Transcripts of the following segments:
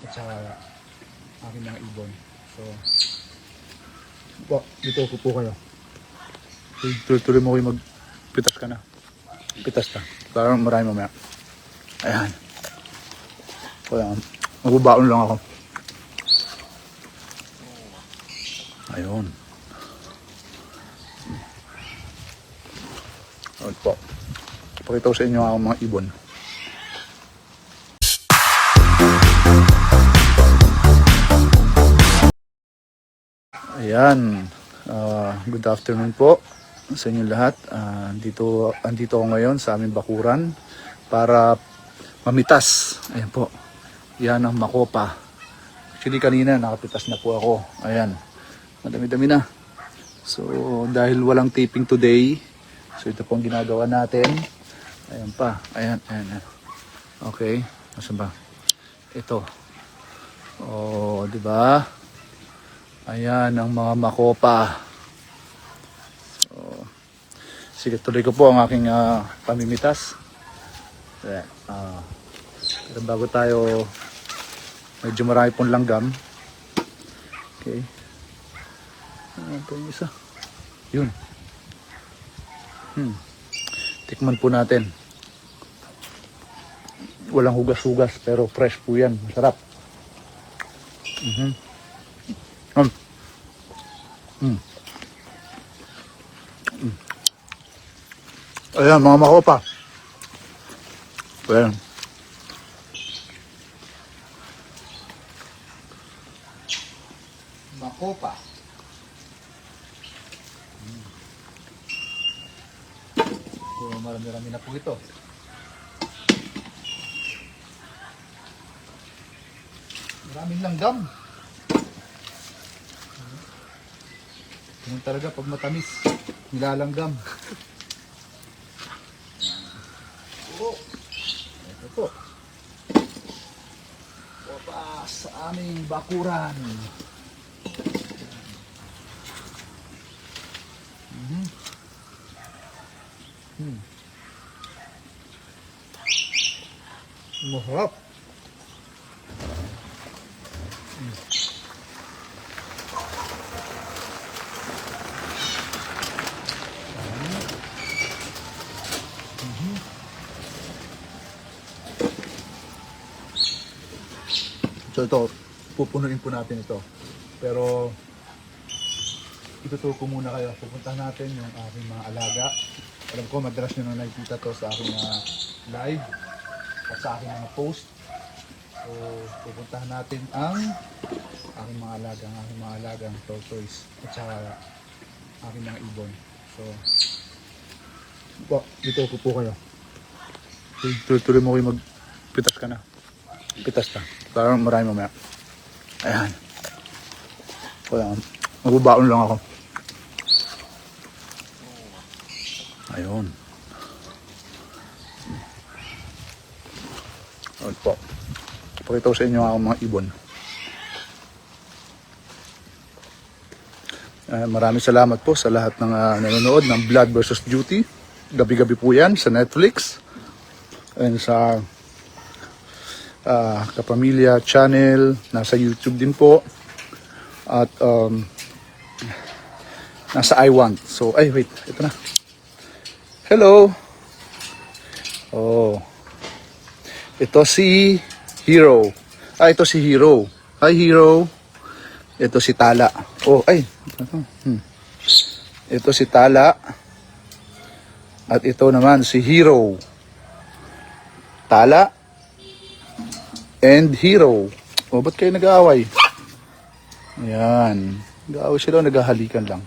at saka aking mga ibon. So, dito upo po kayo. Tuloy mo kayo magpitas ka na. Pitas ka. Parang marami mamaya. Ayan. Kaya, magbabaon lang ako. Ayun. Ayun po. Pakita ko sa inyo ang mga ibon. Ayan. Good afternoon po sa inyo lahat. Andito ako ngayon sa aming bakuran para mamitas. Ayan po. Yan ang makopa. Actually kanina nakapitas na po ako. Ayan. Madami-dami na. So dahil walang taping today, so ito pong ginagawa natin. Ayan pa. Ayan. Okay. Nasaan ba? Ito. Oh, di ba? Ayan ang mga makopa. So, sige, tuloy ko po ang aking pamimitas. Ayan. Pero bago tayo, medyo marami pong langgam. Okay. Ito yung isa. Yun. Tikman po natin. Walang hugas-hugas pero fresh po yan. Masarap. Ayan mga makopa. Ayan. Makopa. So, marami-rami na po ito. Maraming langgam. Ganun talaga pag matamis, nilalanggam. Oh, ito po. Opa, sa aming bakuran. Masarap. So ito, pupunuin po natin ito. Pero ituturo ko muna kayo. Pupuntahan natin yung aking mga alaga. Alam ko madalas nyo na nakikita to sa aking live at sa aking mga post. So pupuntahan natin ang aking mga alagang tortoise at saka aking mga ibon. So dito upo kayo. Tuloy mo kayo magpitas ka na. Pitas ka. Parang marami mamaya. Ayan. Kaya magbabaon lang ako. Ayun. Ayun po. Pakita ko sa inyo ang mga ibon. Maraming salamat po sa lahat ng nanonood ng Blood vs. Duty. Gabi-gabi po yan sa Netflix. And sa Kapamilya channel, nasa YouTube din po. At nasa iWant. So, ay wait, ito na. Hello. Oh. Ito si Hero. Ito si Hero. Hi Hero. Ito si Tala. Oh, ay. Ito si Tala. At ito naman si Hero. Tala and Hero. O, ba't kayo nag-aaway? Ayan. Nag-aaway sila, naghahalikan lang.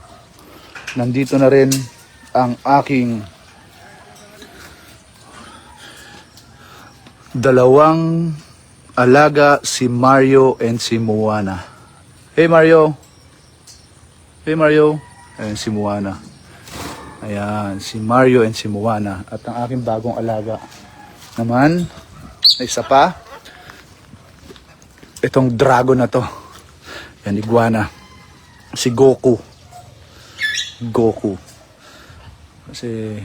Nandito na rin ang aking dalawang alaga, si Mario and si Moana. Hey Mario. Hey Mario. Ayan si Moana. Ayan, si Mario and si Moana. At ang aking bagong alaga naman, isa pa. Itong dragon na to. Yan, iguana. Si Goku. Goku. Kasi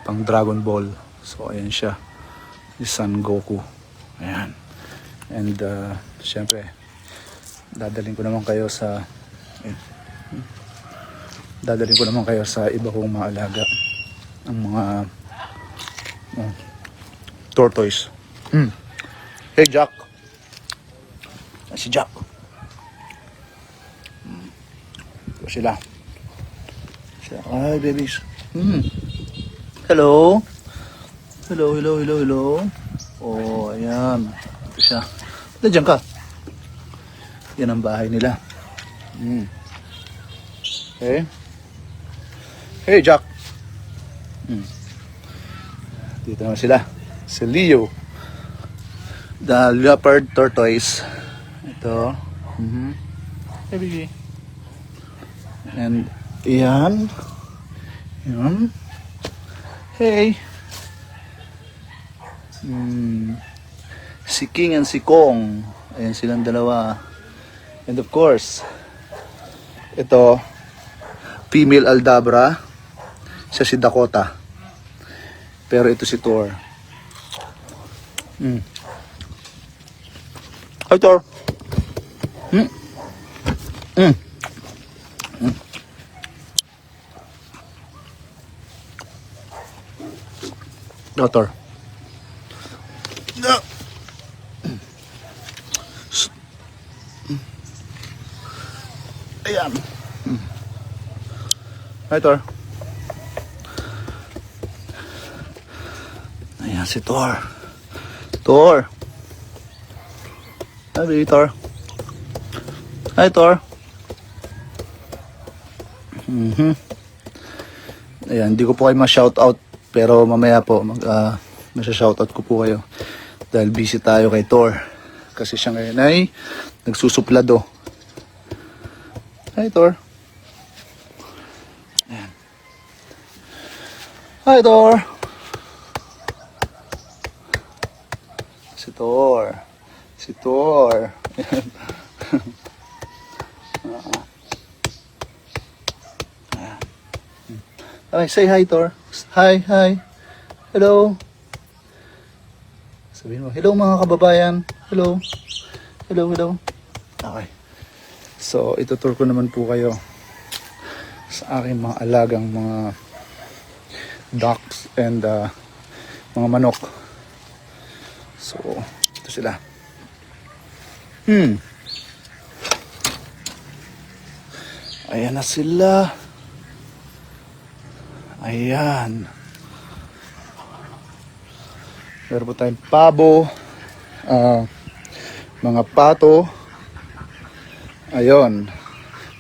pang Dragon Ball. So ayan siya. Si Son Goku. Ayan. And syempre, dadalhin ko naman kayo sa iba kong mga alaga, ang mga tortoise. Hey Jack. Si Jack. Ito sila. Hi babies. Hello. Hello. Oh, ayan. Ito siya. Nandiyan ka. Yan ang bahay nila. Okay. Hey Jack. Dito naman sila. Si Leo. The leopard tortoise. Ito. Hey baby. And yan. Hey. Si King and si Kong. Ayan silang dalawa. And of course, ito, female Aldabra. Siya si Dakota. Pero ito si Thor. Hi Thor. Thor. No. Ayan. Hi Thor. Ayan si Thor. Thor. Hi baby Thor. Hi Thor. Ayan, hindi ko po kayo ma-shoutout, pero mamaya po masya-shoutout ko po kayo dahil busy tayo kay Thor kasi siya ngayon ay nagsusuplado. Hi Thor. Ayan. Hi Thor. Si Thor. Okay, say hi Thor. Hi. Hello. Sabihin mo, hello mga kababayan. Hello. Okay. So, itutur ko naman po kayo sa aking mga alagang mga ducks and mga manok. So, ito sila. Ayan na sila. Ayan. Meron po tayong pabo, mga pato, ayun,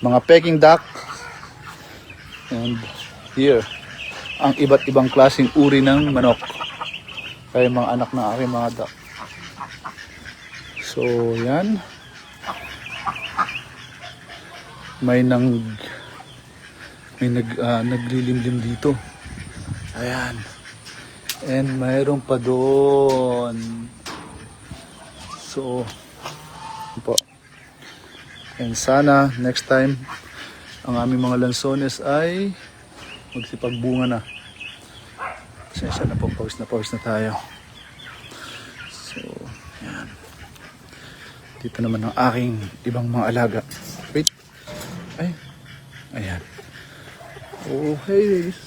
mga Peking duck, and here, ang iba't ibang klaseng uri ng manok, kaya mga anak ng aking mga duck. So, yan. May naglilimlim dito. Ayan. And mayroon pa doon. So, po. And sana next time ang aming mga lansones ay magsipagbunga na. Pasensya na po, pause na tayo. So, yan. Dito naman ang aking ibang mga alaga. Wait. Ay. Ayan. Oh, hey babies.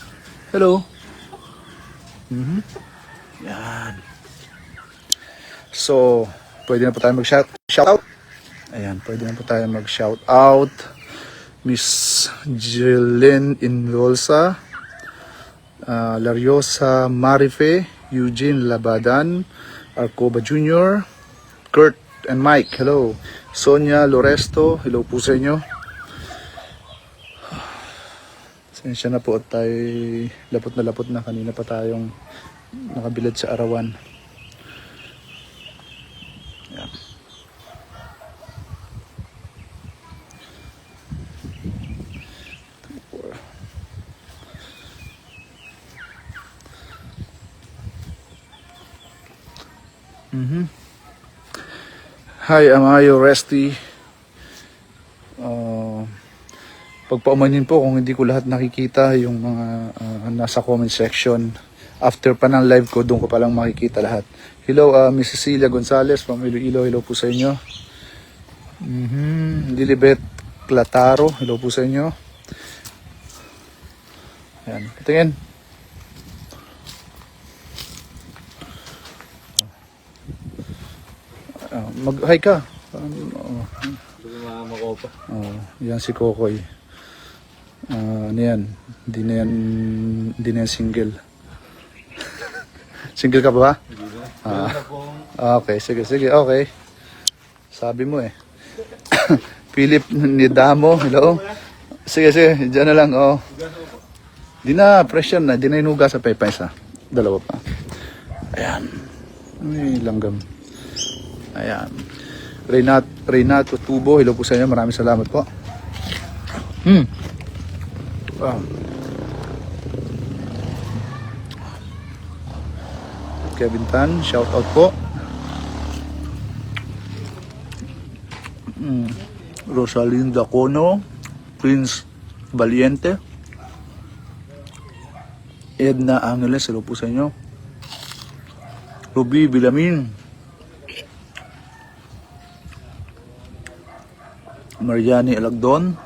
Hello. Yan. So, pwede na po tayo mag-shout out. Ayan, pwede na po tayo mag-shout out. Miss Jillian Involsa, Lariosa Marife, Eugene Labadan, Arcoba Jr., Kurt and Mike, hello. Sonia Loresto, hello po sa inyo. Sensya na po at tayo lapot na kanina pa tayong nakabilad sa arawan. Yan. Hi, Amayo Resty. Pagpaumanhin po kung hindi ko lahat nakikita yung mga nasa comment section. after pa ng live ko, doon ko palang makikita lahat. Hello, Miss Cecilia Gonzalez from Iloilo. Hello po sa inyo. Lilibet Clataro. Hello po sa inyo. Ayan. Tingin. Mag-hi ka. Yan si Kokoy. Ano yan? Hindi na yan single. Single ka ba? Okay, sige, okay. Sabi mo eh. Philip Nidamo, hello. Sige, dyan na lang, oh. Di na, pressure na, di na inuga sa pepes, ha. Dalawa pa. Ayan. Ay, langgam. Ayan. Renato Tubo, hello po sa inyo, maraming salamat po. Wow. Kevin Tan, shout out po. Rosalinda Cono, Prince Valiente, Edna Angeles, hello po sa inyo. Ruby Bilamin, Mariani Alagdon,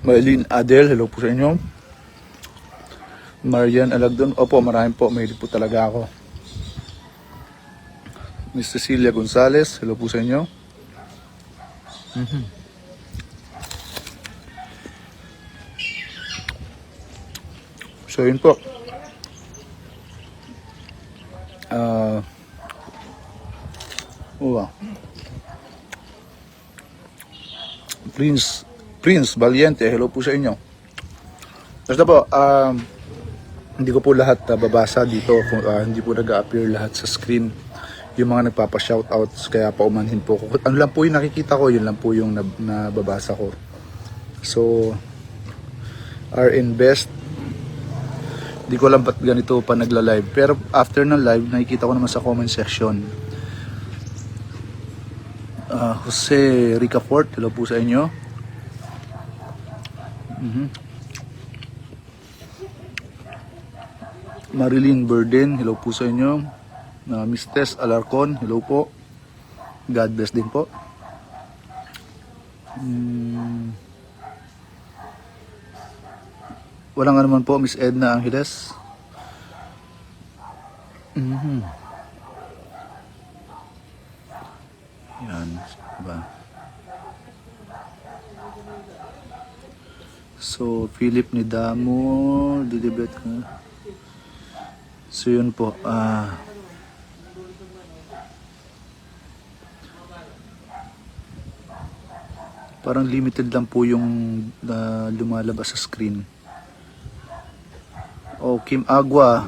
Maylene Adel, hello po sa inyo. Marian Alagdon, opo, maraming po, mahilig po talaga ako. Miss Cecilia Gonzalez, hello po sa inyo. So yun po. Wow. Prince Valiente, hello po sa inyo. Basta po, hindi ko po lahat babasa dito, hindi po nag-appear lahat sa screen yung mga nagpapa-shoutouts, kaya paumanhin po ko. Ano lang po yung nakikita ko, yun lang po yung nababasa ko. So, RN Best, di ko alam ba't ganito pa nagla-live, pero after ng live, nakikita ko naman sa comment section. Jose Ricafort, hello po sa inyo. Marilyn Burden, hello po sa inyo. Miss Tess Alarcon, hello po. God bless din po. Wala nga naman po, Miss Edna Angeles. Yan, diba? So, Philip Nidamo, Dilibet ka. So yun po, parang limited lang po yung lumalabas sa screen. Oh, Kim Agua,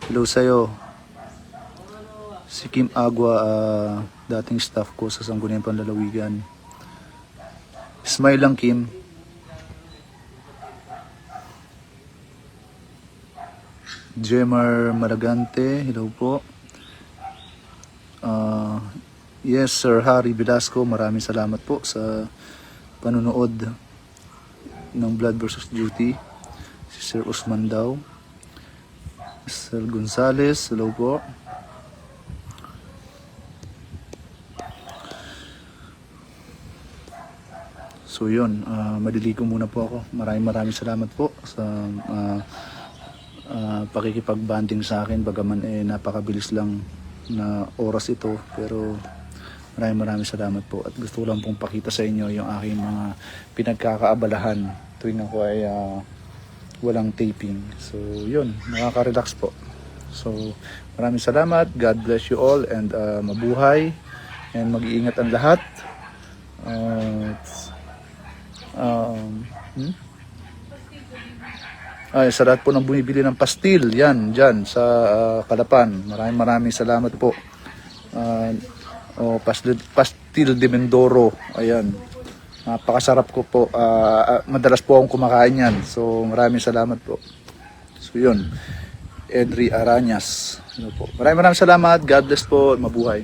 hello sa'yo. Si Kim Agua, dating staff ko sa Sangguniang Panlalawigan. Smile lang, Kim. Jemar Maragante, hello po. Yes, Sir Harry Velasco, maraming salamat po sa panunood ng Blood vs. Duty. Si Sir Usman daw. Sir Gonzales, hello po. So yun, madiligo muna po ako. Maraming salamat po sa pakikipag-banding sa akin, bagaman napakabilis lang na oras ito, pero maraming salamat po, at gusto ko lang pong pakita sa inyo yung aking mga pinagkakaabalahan tuwing ako ay walang taping. So yun, nakaka-relax po. So maraming salamat, God bless you all, and mabuhay and mag-iingat ang lahat. Sa lahat po ng bumibili ng pastil, yan, dyan sa Calapan, maraming salamat po. Pastil de Mindoro, ayan, napakasarap ko po, madalas po akong kumakain yan, so maraming salamat po. So yun, Edri Aranyas, ano po. Maraming salamat, God bless po, mabuhay.